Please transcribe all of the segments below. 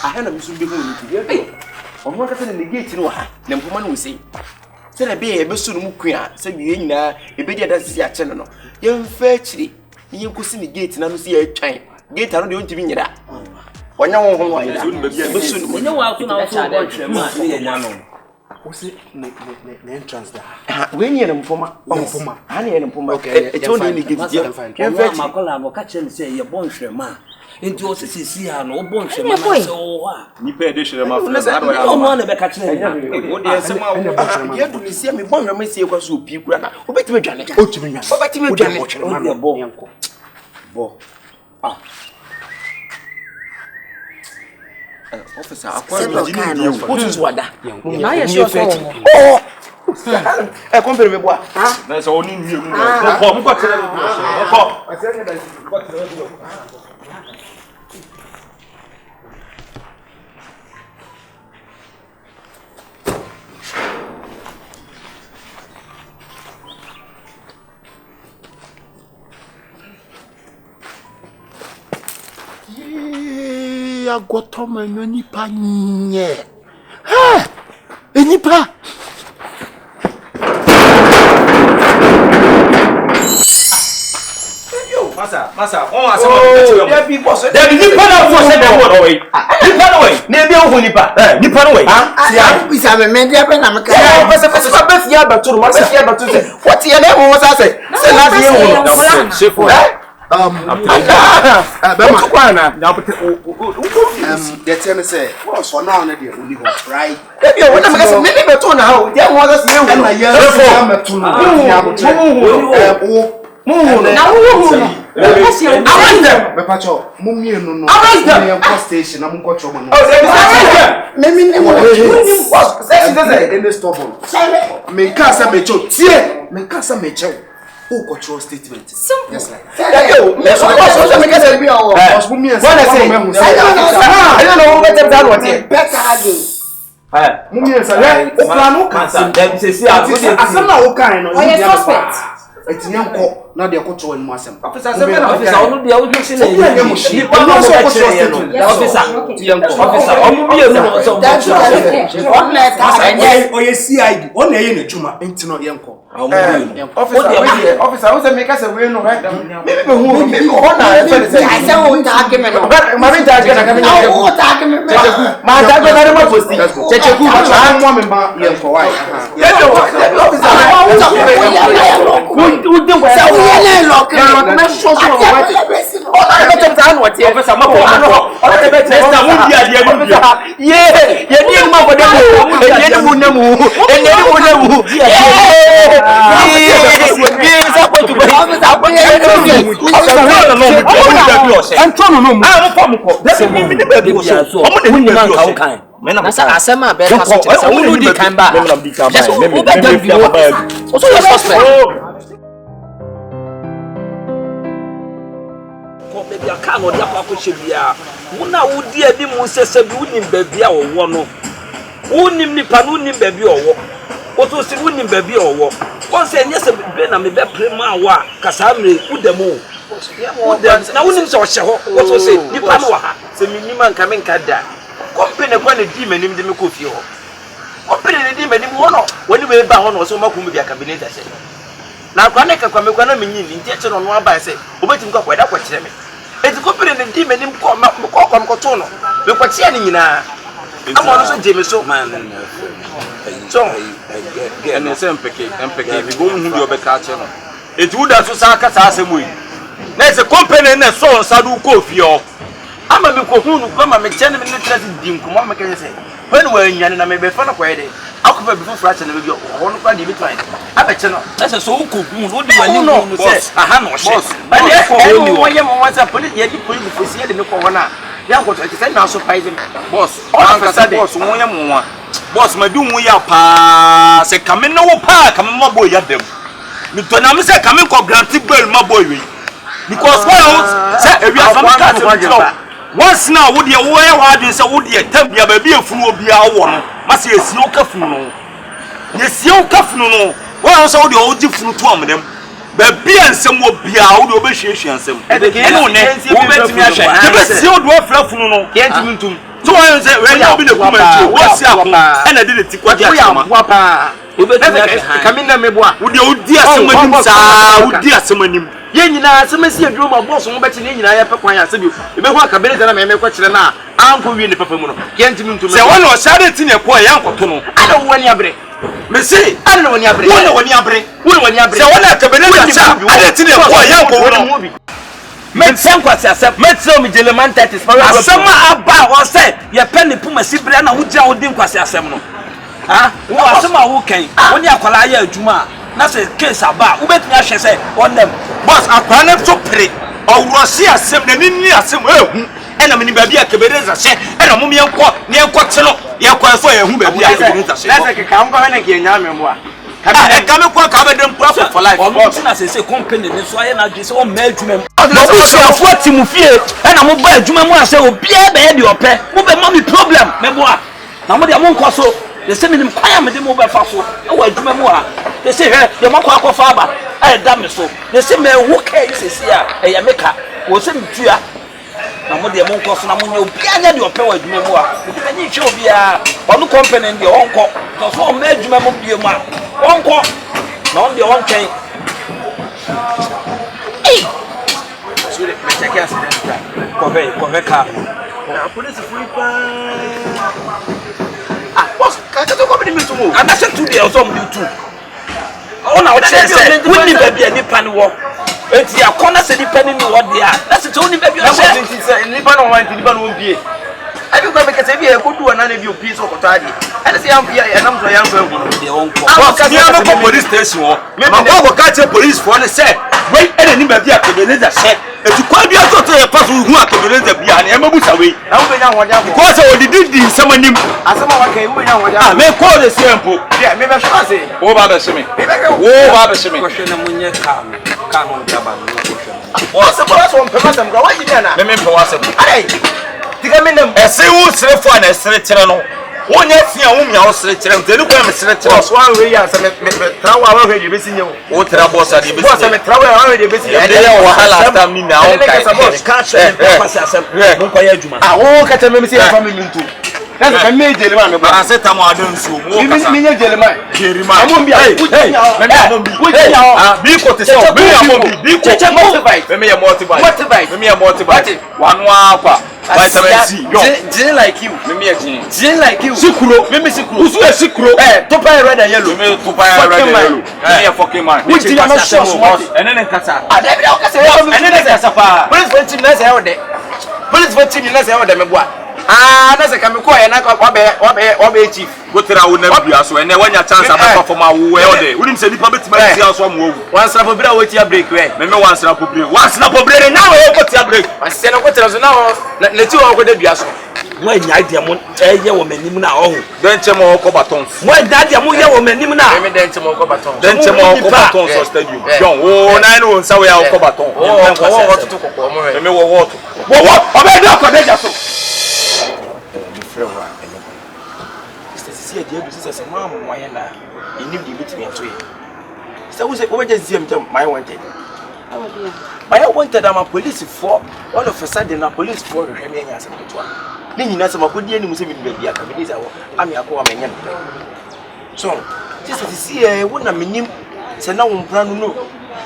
I had a mission before you. On one person in the gate, no, then woman will say, Send a baby, a soon queer, said you in there, a baby that's your channel. Young fetchy, you could see the gate and I see a time. Gate, I don't want to be near that. When no one will know how to what's it? The entrance there. When you're in Puma, I need a Puma. It's only the gate. My column will catch and say, you're born Sherman. Into us, see, I know, born Sherman. Oh, you pay addition of my friends. I don't want to be catching. You have to see me, born, let me see what you people. Obey me, Janet. Oh, to me, Janet. Bo. Ah. Officer, what is what that? Oh, I come very well. That's all in you. I got to my nipa nye. Ha! Nipa. Yo, masa, on a some there be boss. There be nipa na for say dem word away. Nipa no way. Na bi ohun nipa. Nipa no way. Ah, bi sa me dey be na me ka. Pesa be fia baturu, ma be fia baturu say. What ye na mo say? Say na bi ehun. Shefo. They tell me say, what's for now? They only go right. Maybe I want to make maybe better now. They want us to know. Who control statement? Simple. Yes, like. Yo, let's go. Make us be our boss. I don't know what them what here. Better do. Mummy and say, "O plan o can." Dem say see asem na o kan no. O ye suspect. Etinyan ko na de control no asem. Officer onu dia o see na yi. Ni pa no so control statement. Officer, tiyan ko. Officer, omu bi enu no so. On let us enye o ye CID. O na ye na juma. Enti no yenko. Officer, who say make us a way no right now? Maybe who maybe on na say I say who tag me no. Mama tag na come here. Who tag me? Ma tag na ma post. Checheku ma mo me ba yen for why. Officer, who dey where? Say we dey lock. Na so so what? Oh, I get them what here. Officer, ma no. O dey bet next time who dia dia no dia. Yeah, ye dey ma for dem. E dey mu na mu. E dey mu na mu. Baby, I can't order Papuchia. Una would dear be Musa winning baby or one. Unim Nipanunim baby or what? What was the winning baby or what? Once and yes, I may be prima wa, Casamre, Udemo. Now, wouldn't so show what was it? Nipanua, the minimum coming kada. Company one a demon in the Mukufio. Company a demon in one when you were bound or so much with your cabinet. Now, Kanaka Kamukana meaning intention on one by say, waiting go without what you mean. It's a company and demon in Cotono. Look what's in now. I'm also James so man. So, and the same MPK, we go to your catcher. It would have to sack us as a way. There's a company and a so Sadu Kofio. I'm a look who come and make 10 minutes in come on, can say. When we're in Yan, I may be fun of Friday. I'll come before Friday and you're one of the time. I bet you know. That's a so cool. What do you know? I have no boss. But therefore, when you want to put it, you put it for see the corner. Yeah, what I said now surprising. Boss, boss, boss, my doom we are pa say come in no pa come my boy at them. Me to na me say come in ko granty bell my boy we. Because well say we are from that. Once now would you wear what you say would you tell me baby funu obi a wo no. Ma say esi o kafunu no. Ye si o kafunu no. What also the old different to them? Baby and some will be out of the share some. And again, no name, who met me. The best you do for no. Can't to. So I said, when you be the woman, what's up? And I did it. What you are. Come in, would you dear someone? Dear someone. Yenina, some see a drum of boss on betting in I have a quiet you. You may walk a bit and I may question now. Uncle Winnie Papamono. Can't you to say one was shouted in a quiet uncle Tono? I don't want your break. Messi, I don't know when you break. When you break. When you break. So when I come in, I didn't see a quiet movie. Met some quite accept. Met some gentleman that is for us. Some about was said, your penny Puma Sibrana would tell them quite a seminal. Ah, what some are working when you are Juma. That's a case about who bet me, I shall say, on them. But I can't to pray. Or was see a seven in some and I mean, baby, I can be as said, and a mummy near Quatsano, your qualifier who may be a come going again. I can't cover them profit for life. As I say, company, so I am just all measurement. What you fear, and I'm mobile, Juma, say, oh, be a baby or pay, move a mommy problem, memoir. Now, what I won't cost so. They send him quiet with the mobile fossil. Oh, I do memoir. They say, hey, the Mako Faber. I damn so. They say, me, who cares? Here, a Yamaka was in fear. Now, what the monk was an ammonia, piano, your power with memoir. When you show me a company in your uncle, because one made you memoir, uncle, not the one chain. Hey, so let me take us. Correct. Now, put us a free can't you come in to move? And I said to the also you too. Oh, now said, we need baby any pan war. It's your corner said depending on what they are. That's the only baby I said. Liban won't be. I don't know because if you go to another view piece of Otadi. And see, I'm here and I'm so young. They won't come. Police station. Maybe I will catch a police for the set. Wait, and anybody at the village set. If you can't be a person who are coming to be an Emma's away, because I did someone named as someone came with I may call the sample. Yeah, maybe I should say, oh, Baba Simi. Oh, Baba Simi. Question when you come on Taban. What's the first one? Let me pass it. Hey, the Gaminum, a single self one as Sereno. One year, I was Sereno. They look at me, Sereno. One way as I met already missing you. What a boss at the boss, I met travel already missing you. They me now. Catch I won't catch a message from him too. That's a major man. I said, I'm not doing so. You mean gentleman? I won't be Vitamin C. Gin like you. Gin like you. Sikuro. Mimi Sikuro. Who's a Sikuro? Topa red and yellow. Topa red and yellow. Me a fucking man. Which is not sure. And then Kasa. And then Kasa. Police went to Nasa out there. Police went to Nasa out there. That's a chemical and I got Obe chief. What I would never be so. And then when your chance about for my well day. Wouldn't say the public to some move. Once up a bit of your break. Remember once up a break. Once up a break. Now I got your break. I said, what was now? Let you over the bias. When I diamond, a woman, Nimuna, then Chemo Cobatons. When that Yamuya woman, Nimuna, then Chemo Cobatons. Then Chemo Cobatons was tell you. John, oh, 9 on Sawa Cobaton. Oh, what to talk about? What? What? See, dear, this is a mamma, why not? You need to meet me at 3. So, we just see him, my wanted. But I wanted a police for all of a sudden a police for remaining as a one. Then you some good deal, Muslim baby, I'm a poor man. So, just to see a woman, I mean, say no one brand new.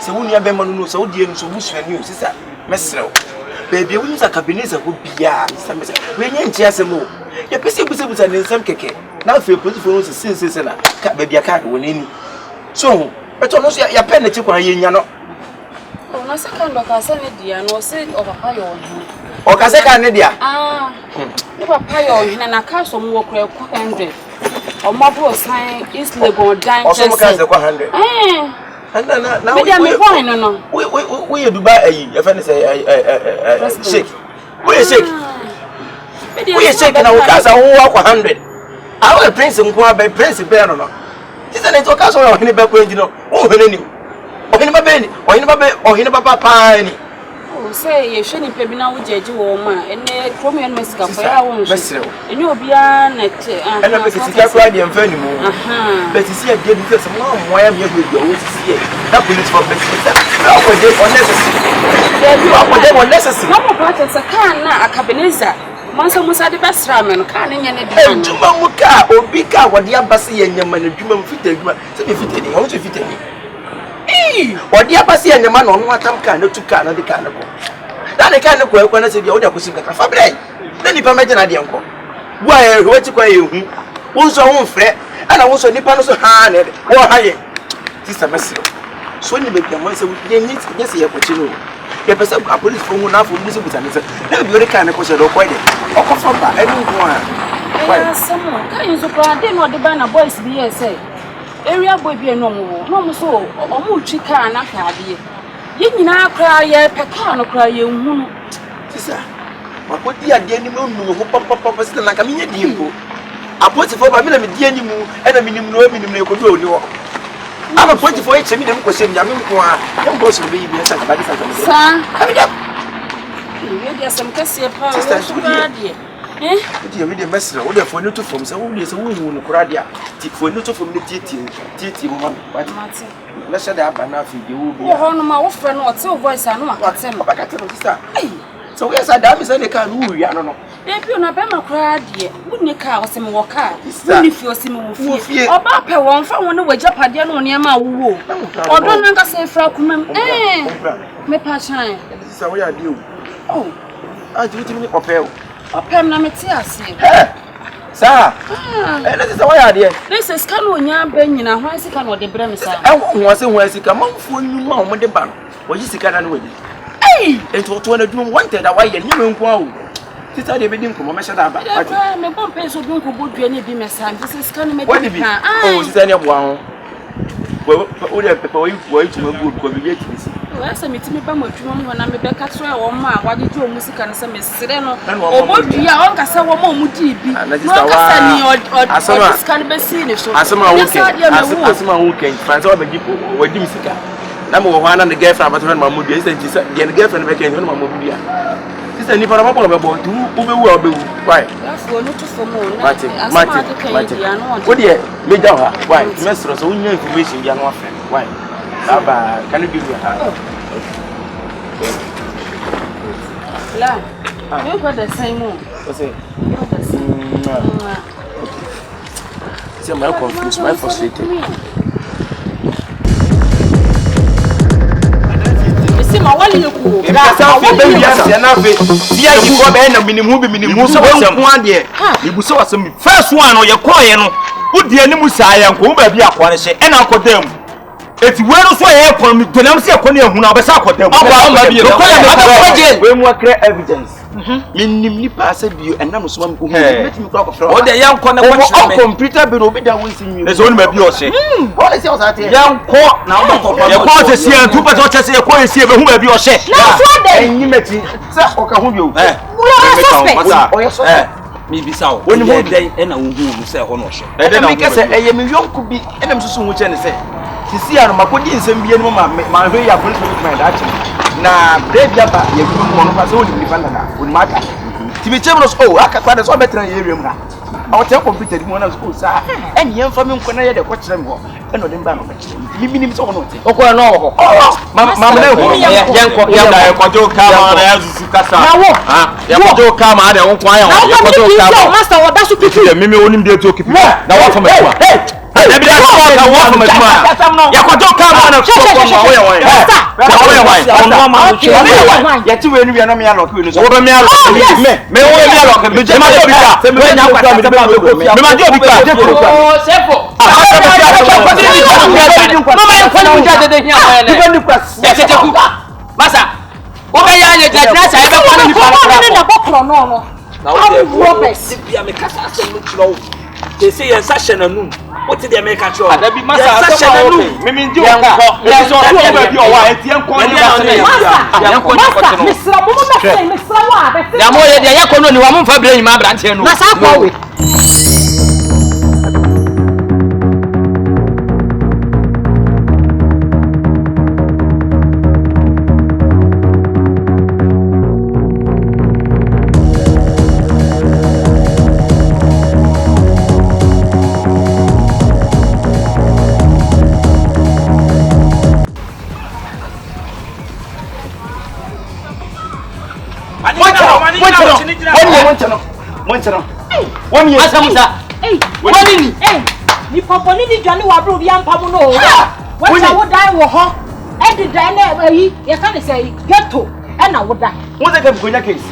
So, when you have a man who so dear, so much for you, sister, Messro. Baby, when you are cabinet, would be ya, when you just a move. Your PC was in some cake. Now, if you put for us a citizen, baby, I can't win in. So, but almost your penny to cry in your. Oh, no, second, but I said, dear, no, say over pie on you. Or Casaka, Nadia. Ah, you were pie on you, and I can't some walk 100. Or Marble sign is Lego dime. Also, 100. And now we are Dubai. Your friend say, shake. We are shake. We are shaking our cars and walk 100. Our prince and by Prince Berno. Isn't it a castle or any back, you know? Oh, any. Or in my belly, or in my papa. say, you shouldn't be now with Judge Woman, and Chrome and Mesca for our own vessel. And you'll be on it, and I'm a city and very more. But you see, I did because mom, why am you with your see? That police for Messi. No, they were necessary. No more parts a can, a cabineza. MUSAH the best ramen, canning and a Jumamuka or Bika, what the embassy and your man, Juma fitted, fitting, how to fit me. Or the embassy and the man on what I'm kind of to Canada, the cannibal. That I can't go when I said the other was in the cafe. Then if I imagine I didn't go. Why, what to call you? Also, own fret, and I also depend on hand. Or high. This is a message. So when you make your voice, they need to get the opportunity. The person a police from one for music with an answer. Never be the kind of question or quite. Or come from that. I don't want. Someone can you supply? They know the banner boys be say. Area boy be a normal. No, so, or Muchika and Akadi. You now cry, Pecano cry, you. Sister, what the animal who pop us like a minute. I put it for my minimum, the animal, and a minimum control. I'm a 24 8 minute question. I'm going to be such a bad son. There's some Cassia power. You made a message order for new to form. So, only is a woman Cradia. For new to form the TT woman. Let's shut up and nothing. You will be on my friend or two voice. I know what's him. So, yes, I damn is any car. I don't know. If you're not Bema Cradia, wouldn't you call some walk out? If you're Simon, or Papa won't find one way Japadian near my woo. Or don't say Frauman, me passion. So, we are due. Oh, I do to me or Pamnametias. Sir, this is the way I did. This is Canonia Benina, why is it cannot the Bremsa? I was in where she come on for you, mom, with the bank. What is the cannon with it? Hey, it was 200 wanted away and you won't go. Sister, they didn't come. I said, I'm a bomb pencil. Don't go to any business. This is kind of what did oh, is any one? Well, all the people wait to a good community. Last time it's me by my room when I'm a back at or ma. Why did you music and some Sereno? Or what do you want? I saw one more muti. And that is or can be seen. So, as someone who can find all the people who do music. Number one and the girlfriend, but when my mood is, and she said, the girlfriend became one of my mood. And if I'm about to will be right. Martin. What dear, me down her. Why, Masters, only new information, young friend. Why? Can you give me a hand? You got the same moon. What's it? See, I'm confused, my frustrated. My one you cool. That's how we do it. Yeah, you go behind a minimum. So, one year, you saw some first one or your coin. Would the MUSAH and go baby up one say, and I'll call them. It's well for airport, when I'm saying, who now was up with them. We're clear evidence. Minimum pass you and I'm some who let me talk from the young corner computer below me that we see you. There's only maybe your say. What is yours at young court now? Your court is here, 2 percent say a coin is here, but who may be your say? And you met it, sir, or can you? Maybe so. When you want day and I will say honor. And then I guess a million could be, and I'm so soon which I say. You see, I'm a good in some being my way of policeman actually. Na baby aba ye gum wono fa so di defender na won maka ti be chemros oh aka kwa so betra area mu na I was computer mu na school sa en yem fa me nkona ye de ko kire me ho en o de mba no ka kire mi minim so wono te okwa no wo mama na ho yenko ya kwajo kama na ya zuzu kasa ha ya kwajo kama na won kwa ya kwajo kama master wo da so pipi mi me onim de to kipi na wa fa me kwa na bi da so ka wa fa me kwa ya kwajo kama na so kwa wo ya wo ya ti we nu ya no me alok we so wo be me alok me wo me alok me ma do bi ka me nya kwa me ma do bi ka oh sefo mama ko ni ja de hia ba ne ni kwa ya checheku masa wo be ya ye jajna sa e be kwa ni kwa ni na bokro no no na wo be bia me kasa asem no kiro they say yes session anu what did they make at all ada bi masa session anu me ndi o ka e so wo be o wa enti enko ni masa misra mo misra wa be ya mo ye de ya ko no ni wa mo fa bra nyima brante no masa kwa we Monchano. One year. Musa. Hey. What in? Hey. Ni papa ni di Johnny wa bro bi ampa mu no. What I would die wo ho. E di die na yi. You can say ghetto. E na woda. Wọ́n tẹ́ kẹ́ bùkún case.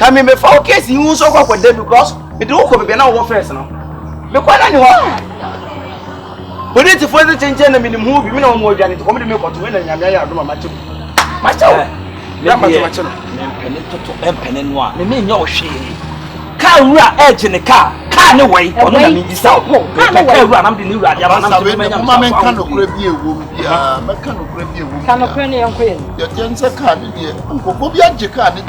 Kàmi me fa case yìí ń sọ kọ́ dé because me do ko bebe na wo first no. Me kwa na ni ho. Bodi ti fo se chenchen na minimum hu bi me na wo mo adwane to ko me de me ko to we na nyame ya do ma che. Ma che wo. Ya ma che no. Empene toto empene no a me nya o hwe. Ka wura edge ne ka ne wei ono na mi sa po. Ka wura na me ni wura dia ba na me nya. Ma men kan okura bi ewo bia, me kan okura bi ewo. Kan okura ne yanko ye. Ya jense ka ne de. Nkofo bi agye ka ne.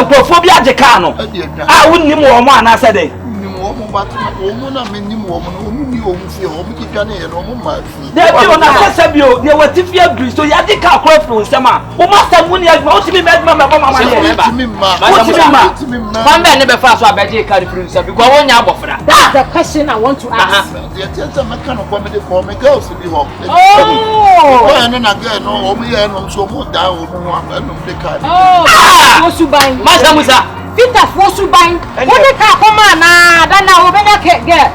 Nkofo bi agye ka no. Wonnim wo mo ana se de. Wo mo ba to wo na me nim wo mo no mo ni wo fi ho mo kika ne ye no mo ma fi. De bi ona kasa bi o de wati fi abri so ya de ka akora fi nsema o ma sa mu ni adwa o ti mi medma me bo mama ye Ti mi ma. Fan be ne be fa so abeje ka fi nsema because won nya abofra. That's the question I want to ask. Ya jense me kan ko me de ko me girls bi ho. Oh. Ko ene na girl no wo mo ye no so mo da wo mo ho anu de ka. Oh. Wo suban. Masa Musa. Peter for suban. Wo de ka ko ma na da na wo be na ke girl.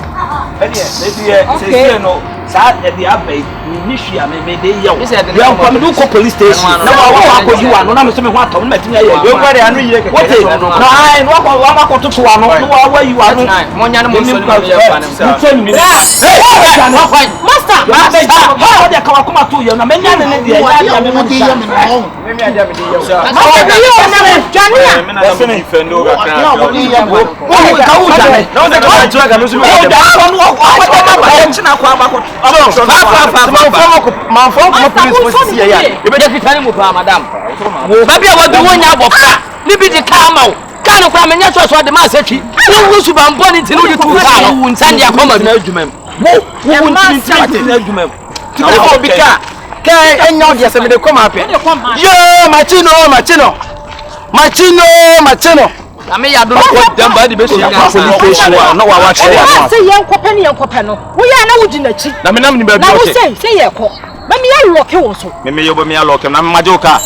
Say no. Sa e di abai ni hwia me de ye wo. Ya ko me do ko police station. Na wa ko you anu na me so me ho atom na tinya ye. We kwa de anu yire keke. What is? Nine. Wa ko tutu anu. No wa you anu. Mo nya no mo so ni me ye fa ne. Master. How de ka kuma to ye na me nya ne de ya me mo di ya me no. Me mi adia me de ye. Master bi yo na me Johnny. Me na me defendo ka kan. o ka u jane Na wọ́n tẹ́ kọ́ àjọ ẹ̀ka ló sì mú o da wonu o ba china kwa ba ko man fo police force ya ya. E be de kitani mu pa madam. Ba bia wo bi wonya abofra. Ni bi di ka ma o. Ka no kwa menya so de ma setwi. Wo su ba mbo ni tinu di tu ka no. Sande akoma na adwuma mu. wo nti na adwuma mu Ti ko bi ka. Ka enya o de se me de come up. Yo machino. Ame ya do ko damba di be shi police station na wa wa chere I say yenkopɛ no. Wo ya na wo gina chi. Na me nam ni ba bi Na wo okay. say yekɔ. Ba me ya loke wo so. Me yo ba me ya loke na me majo ka.